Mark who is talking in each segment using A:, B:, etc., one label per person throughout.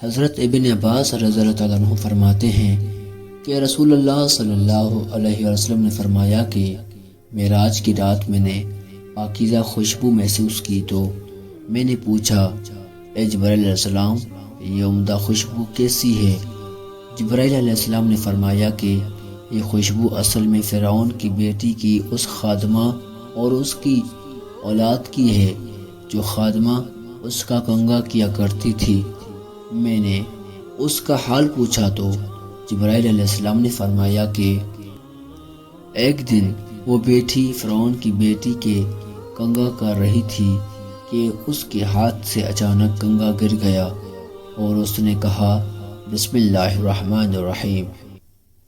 A: حضرت ابن عباس رضی اللہ تعالیٰ عنہ فرماتے ہیں کہ رسول اللہ صلی اللہ علیہ وسلم نے فرمایا کہ معراج کی رات میں نے پاکیزہ خوشبو محسوس کی تو میں نے پوچھا، اے جبرائیل علیہ السلام، یہ عمدہ خوشبو کیسی ہے؟ جبرائیل علیہ السلام نے فرمایا کہ یہ خوشبو اصل میں فرعون کی بیٹی کی اس خادمہ اور اس کی اولاد کی ہے جو خادمہ اس کا کنگھا کیا کرتی تھی۔ میں نے اس کا حال پوچھا تو جبرائیل علیہ السلام نے فرمایا کہ ایک دن وہ بیٹی فرعون کی بیٹی کے کنگھا کر رہی تھی کہ اس کے ہاتھ سے اچانک کنگھا گر گیا اور اس نے کہا، بسم اللہ الرحمن الرحیم۔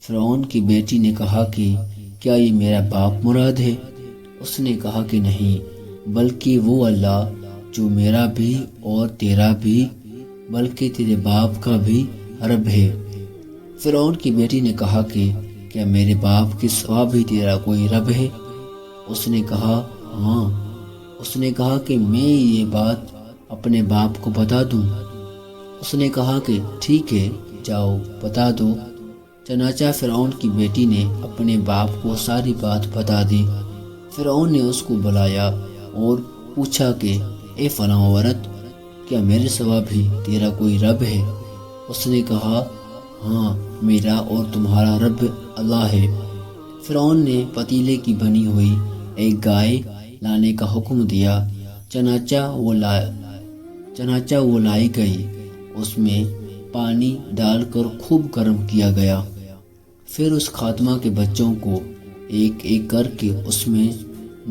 A: فرعون کی بیٹی نے کہا کہ کیا یہ میرا باپ مراد ہے؟ اس نے کہا کہ نہیں، بلکہ وہ اللہ جو میرا بھی اور تیرا بھی بلکہ تیرے باپ کا بھی رب ہے۔ فرعون کی بیٹی نے کہا کہ کیا میرے باپ کے سوا بھی تیرا کوئی رب ہے؟ اس نے کہا ہاں۔ اس نے کہا کہ میں یہ بات اپنے باپ کو بتا دوں؟ اس نے کہا کہ ٹھیک ہے، جاؤ بتا دو۔ چنانچہ فرعون کی بیٹی نے اپنے باپ کو ساری بات بتا دی۔ فرعون نے اس کو بلایا اور پوچھا کہ اے فلاں عورت، کیا میرے سوا بھی تیرا کوئی رب ہے؟ اس نے کہا ہاں، میرا اور تمہارا رب اللہ ہے۔ فرعون نے پتیلے کی بنی ہوئی ایک گائے لانے کا حکم دیا۔ چنانچہ وہ لائی گئی، اس میں پانی ڈال کر خوب گرم کیا گیا۔ پھر اس خاتمہ کے بچوں کو ایک ایک کر کے اس میں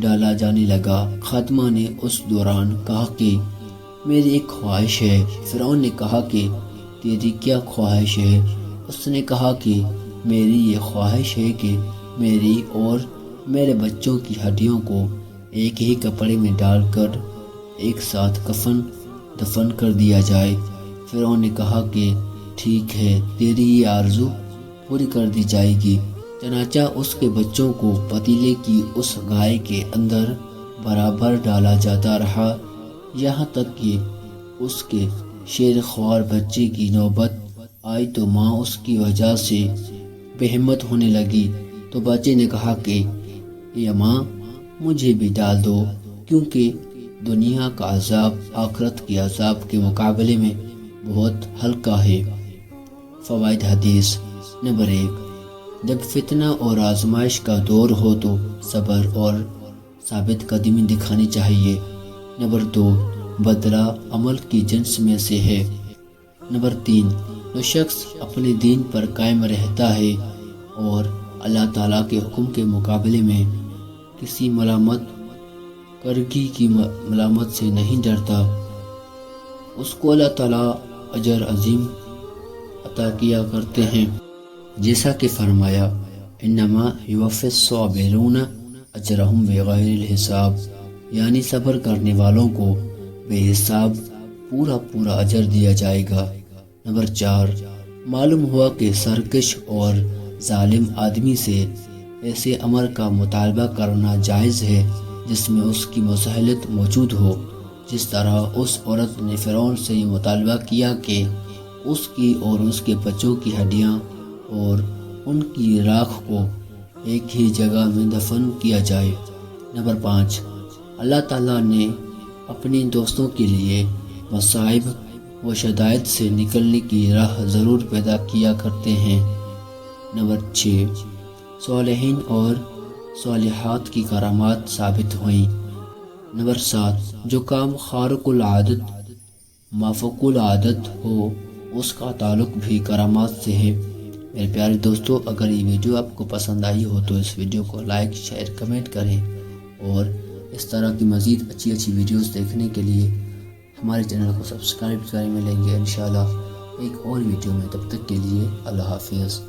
A: ڈالا جانے لگا۔ خاتمہ نے اس دوران کہا کہ میری ایک خواہش ہے۔ فرعون نے کہا کہ تیری کیا خواہش ہے؟ اس نے کہا کہ میری یہ خواہش ہے کہ میری اور میرے بچوں کی ہڈیوں کو ایک ہی کپڑے میں ڈال کر ایک ساتھ دفن کر دیا جائے۔ فرعون نے کہا کہ ٹھیک ہے، تیری یہ آرزو پوری کر دی جائے گی۔ چنانچہ اس کے بچوں کو پتیلے کی اس گائے کے اندر برابر ڈالا جاتا رہا، یہاں تک کہ اس کے شیر خوار بچے کی نوبت آئی تو ماں اس کی وجہ سے بے ہمت ہونے لگی تو بچے نے کہا کہ یا ماں، مجھے بھی ڈال دو، کیونکہ دنیا کا عذاب آخرت کے عذاب کے مقابلے میں بہت ہلکا ہے۔ فوائد حدیث نمبر 1، جب فتنہ اور آزمائش کا دور ہو تو صبر اور ثابت قدمی دکھانی چاہیے۔ نمبر 2، بدلہ عمل کی جنس میں سے ہے۔ نمبر 3، جو شخص اپنے دین پر قائم رہتا ہے اور اللہ تعالیٰ کے حکم کے مقابلے میں کسی ملامت کرگی کی ملامت سے نہیں ڈرتا، اس کو اللہ تعالیٰ اجر عظیم عطا کیا کرتے ہیں، جیسا کہ فرمایا انما یوفی الصابرون اجرہم بغیر الحساب، یعنی صبر کرنے والوں کو بے حساب پورا اجر دیا جائے گا۔ نمبر 4، معلوم ہوا کہ سرکش اور ظالم آدمی سے ایسے امر کا مطالبہ کرنا جائز ہے جس میں اس کی مصلحت موجود ہو، جس طرح اس عورت نے فرعون سے یہ مطالبہ کیا کہ اس کی اور اس کے بچوں کی ہڈیاں اور ان کی راکھ کو ایک ہی جگہ میں دفن کیا جائے۔ نمبر 5، اللہ تعالیٰ نے اپنے دوستوں کے لیے مصائب و شدائد سے نکلنے کی راہ ضرور پیدا کیا کرتے ہیں۔ نمبر 6، صالحین اور صالحات کی کرامات ثابت ہوئیں۔ نمبر 7، جو کام خارق العادت مافوق العادت ہو اس کا تعلق بھی کرامات سے ہے۔ میرے پیارے دوستو، اگر یہ ویڈیو آپ کو پسند آئی ہو تو اس ویڈیو کو لائک، شیئر، کمنٹ کریں، اور اس طرح کی مزید اچھی ویڈیوز دیکھنے کے لیے ہمارے چینل کو سبسکرائب کریں۔ ملیں گے انشاءاللہ ایک اور ویڈیو میں، تب تک کے لیے اللہ حافظ۔